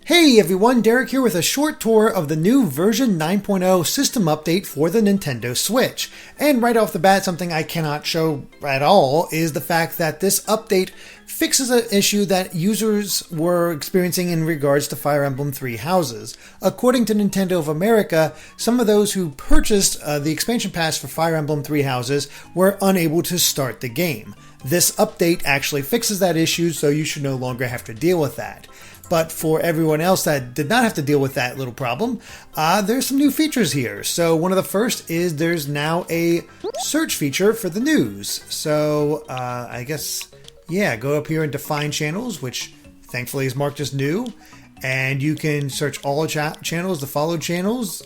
Hey everyone, Derek here with a short tour of the new version 9.0 system update for the Nintendo Switch. And right off the bat, something I cannot show at all is the fact that this update fixes an issue that users were experiencing in regards to Fire Emblem Three Houses. According to Nintendo of America, some of those who purchased the expansion pass for Fire Emblem Three Houses were unable to start the game. This update actually fixes that issue, so you should no longer have to deal with that. But for everyone else that did not have to deal with that little problem, there's some new features here. So one of the first is there's now a search feature for the news. So I guess, yeah, go up here and define channels, which thankfully is marked as new. And you can search all channels, the followed channels,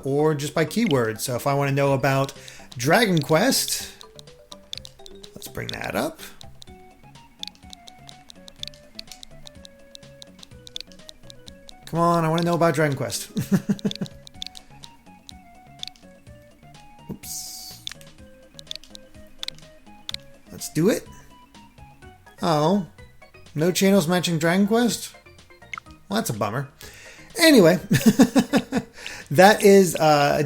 or just by keywords. So if I want to know about Dragon Quest, let's bring that up. Come on, I want to know about Dragon Quest. Oops. Let's do it. Oh, no channels matching Dragon Quest? Well, that's a bummer. Anyway, that is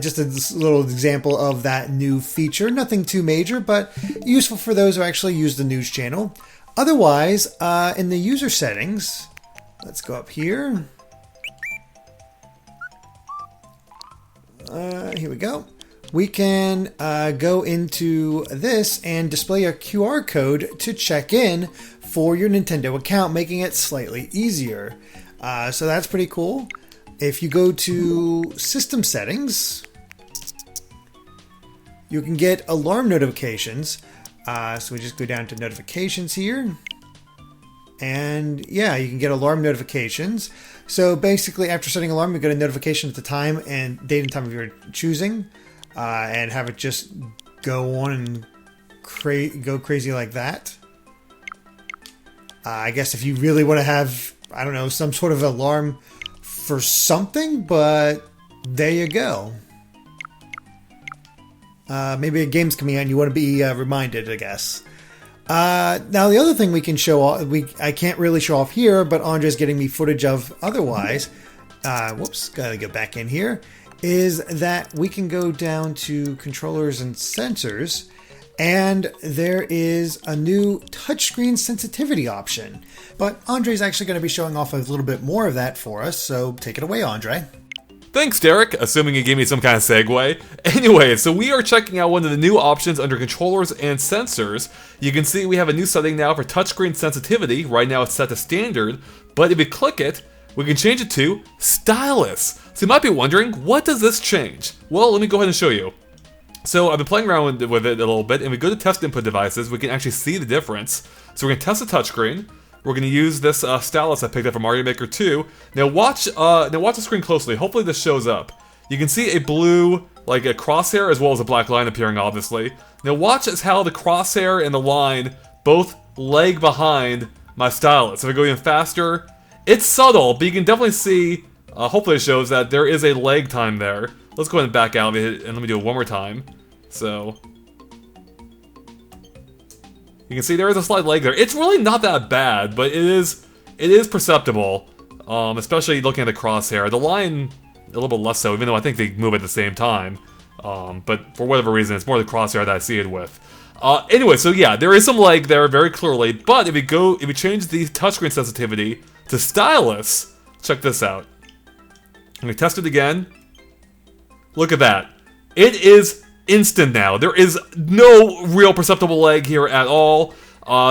just a little example of that new feature. Nothing too major, but useful for those who actually use the news channel. Otherwise, in the user settings, let's go up here. Here we go. We can go into this and display a QR code to check in for your Nintendo account, making it slightly easier. So that's pretty cool. If you go to System Settings, you can get alarm notifications. So we just go down to Notifications here. And yeah, you can get alarm notifications. So basically, after setting alarm, you get a notification at the time and date and time of your choosing, and have it just go on and go crazy like that. I guess if you really want to have, I don't know, some sort of alarm for something, but there you go. Maybe a game's coming out and you want to be reminded, I guess. Now the other thing we can show off, I can't really show off here, but Andre's getting me footage of otherwise. Whoops, gotta go back in here. Is that we can go down to controllers and sensors, and there is a new touchscreen sensitivity option. But Andre's actually going to be showing off a little bit more of that for us, so take it away, Andre. Thanks, Derek, assuming you gave me some kind of segue. Anyway, so we are checking out one of the new options under controllers and sensors. You can see we have a new setting now for touchscreen sensitivity. Right now it's set to standard, but if you click it, we can change it to Stylus. So you might be wondering, what does this change? Well, let me go ahead and show you. So I've been playing around with it a little bit, and we go to test input devices, we can actually see the difference. So we're going to test the touchscreen. We're going to use this stylus I picked up from Mario Maker 2. Now watch the screen closely. Hopefully this shows up. You can see a blue, like a crosshair, as well as a black line appearing, obviously. Now watch as how the crosshair and the line both lag behind my stylus. If I go even faster, it's subtle, but you can definitely see, hopefully it shows that there is a lag time there. Let's go ahead and back out of it, and let me do it one more time. So you can see there is a slight lag there. It's really not that bad, but it is perceptible, especially looking at the crosshair. The line, a little bit less so, even though I think they move at the same time. But for whatever reason, it's more the crosshair that I see it with. Anyway, so yeah, there is some lag there very clearly, but if we change the touchscreen sensitivity to stylus, check this out. I'm going to test it again. Look at that. It is instant now. There is no real perceptible lag here at all.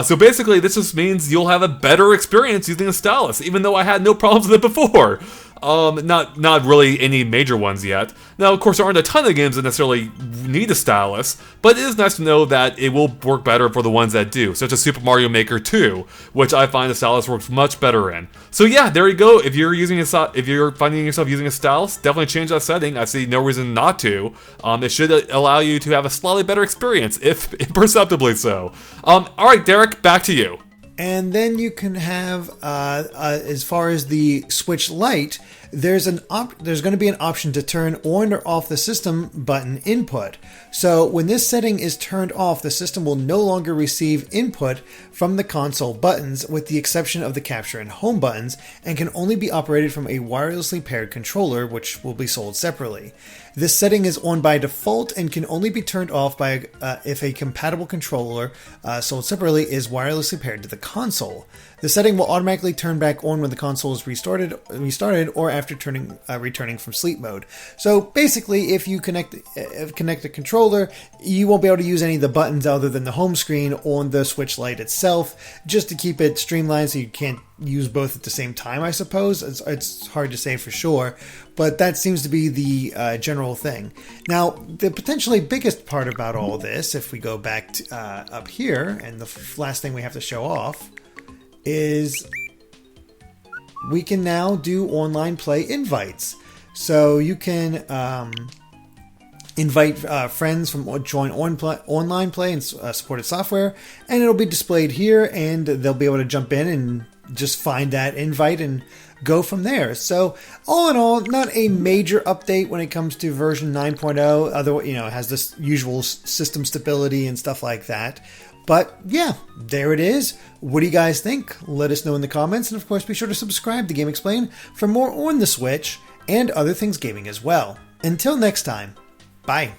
So basically, this just means you'll have a better experience using a stylus, even though I had no problems with it before. Not really any major ones yet. Now, of course, there aren't a ton of games that necessarily need a stylus, but it is nice to know that it will work better for the ones that do, such as Super Mario Maker 2, which I find the stylus works much better in. So yeah, there you go. If you're finding yourself using a stylus, definitely change that setting. I see no reason not to. It should allow you to have a slightly better experience, if imperceptibly so. Alright, Derek, back to you. And then you can have, as far as the Switch Lite, there's going to be an option to turn on or off the system button input. So when this setting is turned off, the system will no longer receive input from the console buttons, with the exception of the capture and home buttons, and can only be operated from a wirelessly paired controller, which will be sold separately. This setting is on by default and can only be turned off by if a compatible controller sold separately is wirelessly paired to the console. The setting will automatically turn back on when the console is restarted or after returning from sleep mode. So basically, if you connect a controller, you won't be able to use any of the buttons other than the home screen on the Switch Lite itself, just to keep it streamlined so you can't use both at the same time, I suppose. It's hard to say for sure, but that seems to be the general thing. Now, the potentially biggest part about all this, if we go back to, up here, and the last thing we have to show off, is we can now do online play invites. So you can invite friends from join online play and supported software, and it'll be displayed here, and they'll be able to jump in and just find that invite and go from there. So all in all, not a major update when it comes to version 9.0. Although, it has this usual system stability and stuff like that. But yeah, there it is. What do you guys think? Let us know in the comments, and of course be sure to subscribe to Game Explain for more on the Switch and other things gaming as well. Until next time, bye.